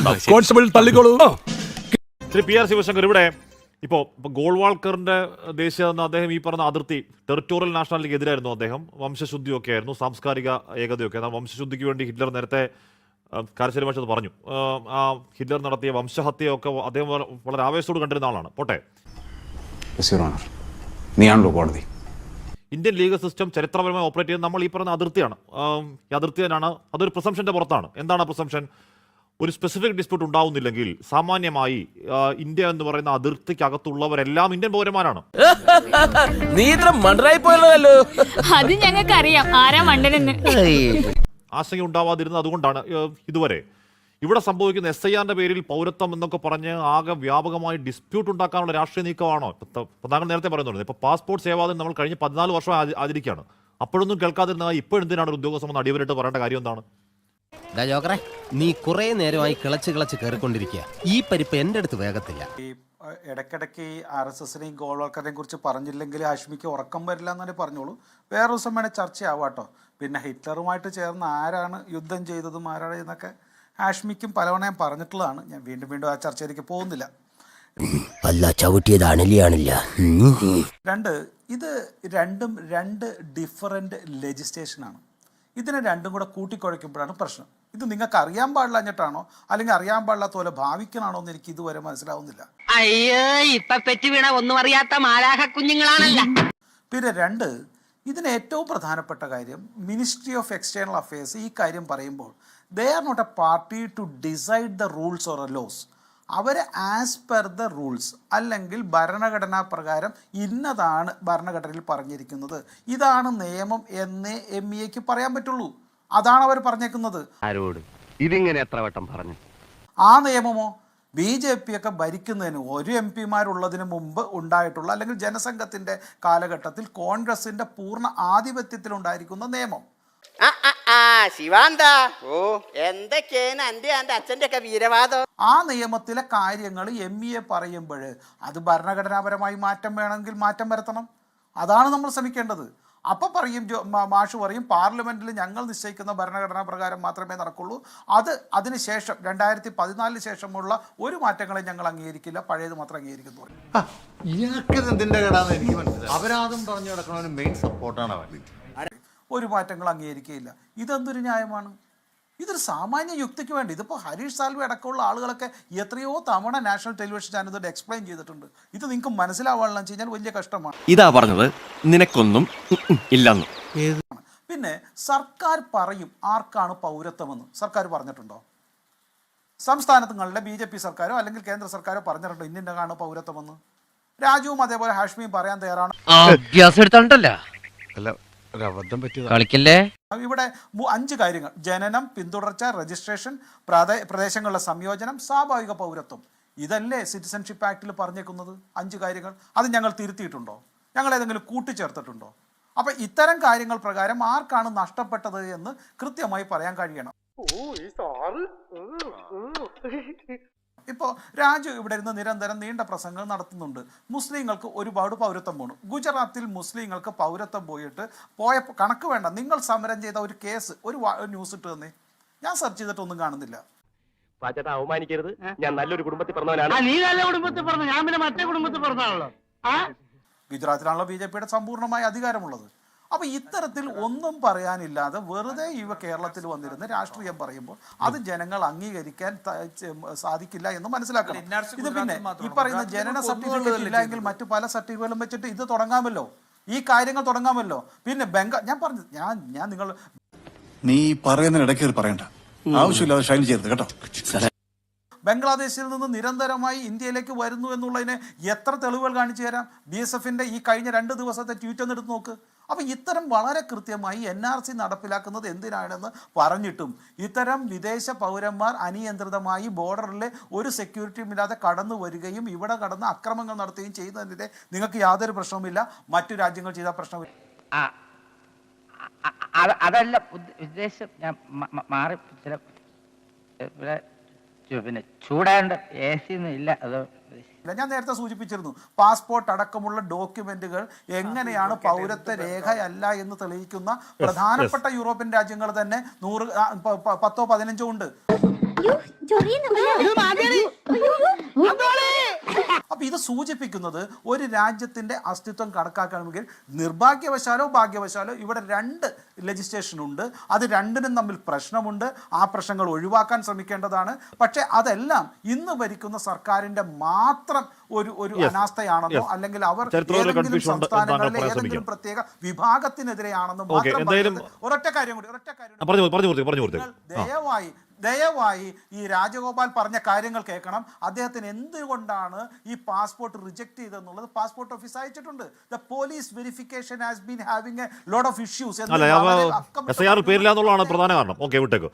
Constable തള്ളിക്കോളൂ. Shri P R Sivasankar, ഇവിടെ ഇപ്പോൾ ഗോൾവാൾക്കറിന്റെ ദേശീയ എന്ന അദ്ദേഹം ഈ പറഞ്ഞ അതിർത്തി ടെറിട്ടോറിയൽ നാഷണാലിറ്റിക്ക് എതിരായിരുന്നു. അദ്ദേഹം വംശശുദ്ധിയൊക്കെ ആയിരുന്നു, സാംസ്കാരിക ഏകതയൊക്കെ. എന്നാൽ വംശശുദ്ധിക്ക് വേണ്ടി ഹിറ്റ്ലർ നേരത്തെ കാരശ്ശേരി മാഷ് അത് പറഞ്ഞു. ആ ഹിറ്റ്ലർ നടത്തിയ വംശഹത്യയൊക്കെ അദ്ദേഹം വളരെ ആവേശത്തോട് കണ്ടിരുന്ന ആളാണ്. പോട്ടെ, നീയാണല്ലോ കോടതി. ഇന്ത്യൻ ലീഗൽ സിസ്റ്റം ചരിത്രപരമായി ഓപ്പറേറ്റ് ചെയ്യുന്നത് നമ്മൾ ഈ പറഞ്ഞ അതിർത്തിയാണ്. ഈ അതിർത്തി തന്നെയാണ്. അതൊരു പ്രിസംഷന്റെ പുറത്താണ്. എന്താണ് ആ പ്രിസംഷൻ? ഒരു സ്പെസിഫിക് ഡിസ്പ്യൂട്ട് ഉണ്ടാവുന്നില്ലെങ്കിൽ സാമാന്യമായി ഇന്ത്യ എന്ന് പറയുന്ന അതിർത്തിക്കകത്തുള്ളവരെല്ലാം ഇന്ത്യൻ പൗരന്മാരാണ്. നീ ഇത്ര മണ്ടറായി പോയല്ലോ. അത് ഞങ്ങൾക്ക് അറിയാം ആരാ മണ്ടനെന്ന്. ആശങ്ക ഉണ്ടാവാതിരുന്നത് അതുകൊണ്ടാണ്. ഇതുവരെ ഇവിടെ സംഭവിക്കുന്ന SIRന്റെ പേരിൽ പൗരത്വം എന്നൊക്കെ പറഞ്ഞ് ആകെ വ്യാപകമായി ഡിസ്പ്യൂട്ട് ഉണ്ടാക്കാനുള്ള രാഷ്ട്രീയ നീക്കമാണോ? താങ്കൾ നേരത്തെ പറയുന്നുണ്ട്, ഇപ്പോൾ പാസ്പോർട്ട് സേവാദിനം നമ്മൾ കഴിഞ്ഞ് 14 വർഷം ആചരിക്കുകയാണ്. അപ്പോഴൊന്നും കേൾക്കാതിരുന്ന ഇപ്പോഴെന്തിനാണ് ഒരു ഉദ്യോഗസ്ഥൻ അടിവരായിട്ട് പറയേണ്ട കാര്യം എന്താണ്? ജോക്കറെ, നീ കുറെ നേരമായി കിളച്ച് കയറിക്കൊണ്ടിരിക്കുക. ഈ പരിപ്പ് എന്റെ അടുത്ത് വേഗത്തില്ല. ഈ ഇടയ്ക്കിടയ്ക്ക് ഈ RSSനെയും ഗോൾവാൾക്കറിനെയും കുറിച്ച് പറഞ്ഞില്ലെങ്കിൽ ഹാഷ്മിക്ക് ഉറക്കം വരില്ല എന്നേ പറഞ്ഞോളൂ. വേറെ ദിവസം വേണേൽ ചർച്ചയാവാട്ടോ. പിന്നെ ഹിറ്റ്ലറുമായിട്ട് ചേർന്ന് ആരാണ് യുദ്ധം ചെയ്തതും ആരാണ് എന്നൊക്കെ ഹാഷ്മിക്കും പലവണയും പറഞ്ഞിട്ടുള്ളതാണ്. ഞാൻ വീണ്ടും ആ ചർച്ചയിലേക്ക് പോകുന്നില്ല. ഇത് രണ്ട് ഡിഫറൻറ്റ് ലെജിസ്ലേഷനാണ്. ഇതിനെ രണ്ടും കൂടെ കൂട്ടിക്കുഴയ്ക്കുമ്പോഴാണ് പ്രശ്നം. ഇത് നിങ്ങൾക്ക് അറിയാൻ പാടില്ലാഞ്ഞിട്ടാണോ അല്ലെങ്കിൽ അറിയാൻ പാടില്ലാത്ത പോലെ ഭാവിക്കണാണോ എന്ന് എനിക്ക് ഇതുവരെ മനസ്സിലാവുന്നില്ല. അയ്യോ, ഇപ്പൊ പെറ്റി വീണ ഒന്നും അറിയാത്ത മാലാഖ കുഞ്ഞുങ്ങളാണല്ല. പിന്നെ ഇതിന് ഏറ്റവും പ്രധാനപ്പെട്ട കാര്യം, മിനിസ്ട്രി ഓഫ് എക്സ്റ്റേണൽ അഫയേഴ്സ് ഈ കാര്യം പറയുമ്പോൾ they are not a party to decide the rules or laws. അവർ ആസ് പെർ ദ റൂൾസ് അല്ലെങ്കിൽ ഭരണഘടനാ പ്രകാരം ഇന്നതാണ് ഭരണഘടനയിൽ പറഞ്ഞിരിക്കുന്നത്, ഇതാണ് നിയമം എന്നേ MEAക്ക് പറയാൻ പറ്റുള്ളൂ. അതാണ് അവർ പറഞ്ഞേക്കുന്നത്. ആരോട് ഇതിങ്ങനെ എത്ര വട്ടം പറഞ്ഞു? ആ നിയമമോ BJP ഒക്കെ ഭരിക്കുന്നതിന് ഒരു MP മാരുള്ളതിന് മുമ്പ് ഉണ്ടായിട്ടുള്ള അല്ലെങ്കിൽ ജനസംഘത്തിൻ്റെ കാലഘട്ടത്തിൽ കോൺഗ്രസിൻ്റെ പൂർണ്ണ ആധിപത്യത്തിലുണ്ടായിരിക്കുന്ന നിയമം. ശിവാന്ത, ഓ എന്തൊക്കെയാണ് എൻ്റെ അച്ഛൻ്റെ ഒക്കെ വീരവാദം. ആ നിയമത്തിലെ കാര്യങ്ങൾ MEA പറയുമ്പോൾ അത് ഭരണഘടനാപരമായി മാറ്റം വേണമെങ്കിൽ മാറ്റം വരുത്തണം. അതാണ് നമ്മൾ ശ്രമിക്കേണ്ടത്. അപ്പോൾ പറയും മാഷ് പറയും പാർലമെൻറ്റിൽ ഞങ്ങൾ നിശ്ചയിക്കുന്ന ഭരണഘടനാ പ്രകാരം മാത്രമേ നടക്കുള്ളൂ. അതിനുശേഷം 2014 ശേഷമുള്ള ഒരു മാറ്റങ്ങളെ ഞങ്ങൾ അംഗീകരിക്കില്ല, പഴയത് മാത്രം അംഗീകരിക്കുന്നു. അപരാധം പറഞ്ഞു നടക്കണവന് മെയിൻ സപ്പോർട്ടാണ് അവൻ. ഒരു മാറ്റങ്ങൾ അംഗീകരിക്കുകയില്ല. ഇതെന്തൊരു ന്യായമാണ്? ഇതൊരു സാമാന്യ യുക്തിക്ക് വേണ്ടി. ഇതിപ്പോൾ ഹരീഷ് സാൽവെ അടക്കമുള്ള ആളുകളൊക്കെ എത്രയോ തവണ നാഷണൽ ടെലിവിഷൻ ചാനൽ എക്സ്പ്ലെയിൻ ചെയ്തിട്ടുണ്ട്. ഇത് നിങ്ങൾക്ക് മനസ്സിലാവാണെന്ന് വെച്ച് കഴിഞ്ഞാൽ വലിയ കഷ്ടമാണ്. ഇതാ പറഞ്ഞത്, നിനക്കൊന്നും ഇല്ലെന്ന്. പിന്നെ സർക്കാർ പറയും ആർക്കാണ് പൗരത്വമെന്ന്. സർക്കാർ പറഞ്ഞിട്ടുണ്ടോ? സംസ്ഥാനങ്ങളുടെ BJP സർക്കാരോ അല്ലെങ്കിൽ കേന്ദ്ര സർക്കാരോ പറഞ്ഞിട്ടുണ്ടോ ഇന്നിൻ്റെയാണ് പൗരത്വമെന്ന്? രാജുവും അതേപോലെ ഹാഷ്മിയും പറയാൻ തയ്യാറാണ്. കളിക്കല്ലേ. ഇവിടെ 5 കാര്യങ്ങൾ: ജനനം, പിന്തുടർച്ച, രജിസ്ട്രേഷൻ, പ്രദേശങ്ങളുടെ സംയോജനം, സ്വാഭാവിക പൗരത്വം. ഇതല്ലേ സിറ്റിസൺഷിപ്പ് ആക്ടിൽ പറഞ്ഞേക്കുന്നത് 5 കാര്യങ്ങൾ. അത് ഞങ്ങൾ തിരുത്തിയിട്ടുണ്ടോ? ഞങ്ങൾ ഏതെങ്കിലും കൂട്ടിച്ചേർത്തിട്ടുണ്ടോ? അപ്പം ഇത്തരം കാര്യങ്ങൾ പ്രകാരം ആർക്കാണ് നഷ്ടപ്പെട്ടത് എന്ന് കൃത്യമായി പറയാൻ കഴിയണം. ഇപ്പോൾ രാജു ഇവിടെ ഇരുന്ന് നിരന്തരം നീണ്ട പ്രസംഗങ്ങൾ നടത്തുന്നുണ്ട്. മുസ്ലിങ്ങൾക്ക് ഒരുപാട് പൗരത്വം പോകണം. ഗുജറാത്തിൽ മുസ്ലിങ്ങൾക്ക് പൗരത്വം പോയ കണക്ക് വേണ്ട. നിങ്ങൾ സമരം ചെയ്ത ഒരു കേസ് ഒരു ന്യൂസ് ഇട്ട് തന്നെ ഞാൻ സെർച്ച് ചെയ്തിട്ടൊന്നും കാണുന്നില്ല. അവമാനിക്കരുത്, ഞാൻ നല്ലൊരു കുടുംബത്തിൽ പറഞ്ഞവനാണ്. നീ നല്ല കുടുംബത്തിൽ പറഞ്ഞു, ഞാൻ പിന്നെ മറ്റേ കുടുംബത്തിൽ പറഞ്ഞാണല്ലോ. ഗുജറാത്തിലാണല്ലോ BJPയുടെ സമ്പൂർണ്ണമായ അധികാരമുള്ളത്. അപ്പോൾ ഇത്തരത്തിൽ ഒന്നും പറയാനില്ലാതെ വെറുതെ കേരളത്തിൽ വന്നിരുന്ന് രാഷ്ട്രീയം പറയുമ്പോൾ അത് ജനങ്ങൾ അംഗീകരിക്കാൻ സാധിക്കില്ല എന്ന് മനസ്സിലാക്കണം. ഇത് പിന്നെ ഈ പറയുന്ന ജനന സർട്ടിഫിക്കറ്റ് ഇല്ല എങ്കിൽ മറ്റു പല സർട്ടിഫിക്കറ്റുകളും വെച്ചിട്ട് ഇത് തുടങ്ങാമല്ലോ, ഈ കാര്യങ്ങൾ തുടങ്ങാമല്ലോ. പിന്നെ ഞാൻ പറഞ്ഞു, ഞാൻ നിങ്ങൾ നീ പറയുന്നതിനിടയ്ക്ക് പറയണ്ട, ആവശ്യമില്ലാതെ ഷൈൻ ചെയ്യരുത് കേട്ടോ. ബംഗ്ലാദേശിൽ നിന്ന് നിരന്തരമായി ഇന്ത്യയിലേക്ക് വരുന്നു എന്നുള്ളതിന് എത്ര തെളിവുകൾ കാണിച്ചു തരാം? BSFന്റെ ഈ കഴിഞ്ഞ 2 ദിവസത്തെ ട്വീറ്റ് ഒന്ന് എടുത്ത് നോക്ക്. അപ്പോൾ ഇത്തരം വളരെ കൃത്യമായി NRC നടപ്പിലാക്കുന്നത് എന്തിനാണെന്ന് പറഞ്ഞിട്ടും ഇത്തരം വിദേശ പൗരന്മാർ അനിയന്ത്രിതമായി ബോർഡറിൽ ഒരു സെക്യൂരിറ്റിയും ഇല്ലാതെ കടന്നു വരികയും ഇവിടെ കടന്ന് അക്രമങ്ങൾ നടത്തുകയും ചെയ്യുന്നതിൻ്റെ നിങ്ങൾക്ക് യാതൊരു പ്രശ്നവുമില്ല. മറ്റു രാജ്യങ്ങൾ ചെയ്ത പ്രശ്നമില്ല. അതല്ല ഉദ്ദേശം. ഞാൻ മാറി ചില പിന്നെ ചൂടാണ്ട് AC ഒന്നും ഇല്ല. അത് ഞാൻ നേരത്തെ സൂചിപ്പിച്ചിരുന്നു, പാസ്പോർട്ട് അടക്കമുള്ള ഡോക്യുമെന്റുകൾ എങ്ങനെയാണ് പൗരത്വ രേഖയല്ല എന്ന് തെളിയിക്കുന്ന പ്രധാനപ്പെട്ട യൂറോപ്യൻ രാജ്യങ്ങൾ തന്നെ 10-15 ഉണ്ട്. അപ്പൊ ഇത് സൂചിപ്പിക്കുന്നത് ഒരു രാജ്യത്തിന്റെ അസ്തിത്വം കണക്കാക്കണമെങ്കിൽ നിർഭാഗ്യവശാലോ ഭാഗ്യവശാലോ ഇവിടെ രണ്ട് ലെജിസ്ലേഷൻ ഉണ്ട്. അത് രണ്ടിനും തമ്മിൽ പ്രശ്നമുണ്ട്. ആ പ്രശ്നങ്ങൾ ഒഴിവാക്കാൻ ശ്രമിക്കേണ്ടതാണ്. പക്ഷെ അതെല്ലാം ഇന്ന് ഭരിക്കുന്ന സർക്കാരിന്റെ മാത്രം ഒരു അനാസ്ഥയാണെന്നോ അല്ലെങ്കിൽ അവർ ഏതെങ്കിലും സംസ്ഥാനങ്ങളിലെ ഏതെങ്കിലും പ്രത്യേക വിഭാഗത്തിനെതിരെയാണെന്നോ മാത്രം പറയുന്നത്. ഒരൊറ്റ കാര്യം കൂടി ദയവായി ഈ രാജഗോപാൽ പറഞ്ഞ കാര്യങ്ങൾ കേൾക്കണം. അദ്ദേഹത്തിന് എന്തുകൊണ്ടാണ് ഈ പാസ്പോർട്ട് റിജക്ട് ചെയ്തെന്നുള്ളത് പാസ്പോർട്ട് ഓഫീസ് അയച്ചിട്ടുണ്ട്. The police verification has been having a lot of issues. പേരില്ലാന്നുള്ളതാണ് പ്രധാന കാരണം. ഓക്കെ, വിട്ടേക്കോ.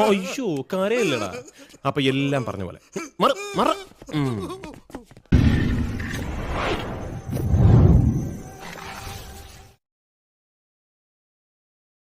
അയ്യോ കാര്യമില്ലടാ. അപ്പൊ എല്ലാം പറഞ്ഞ പോലെ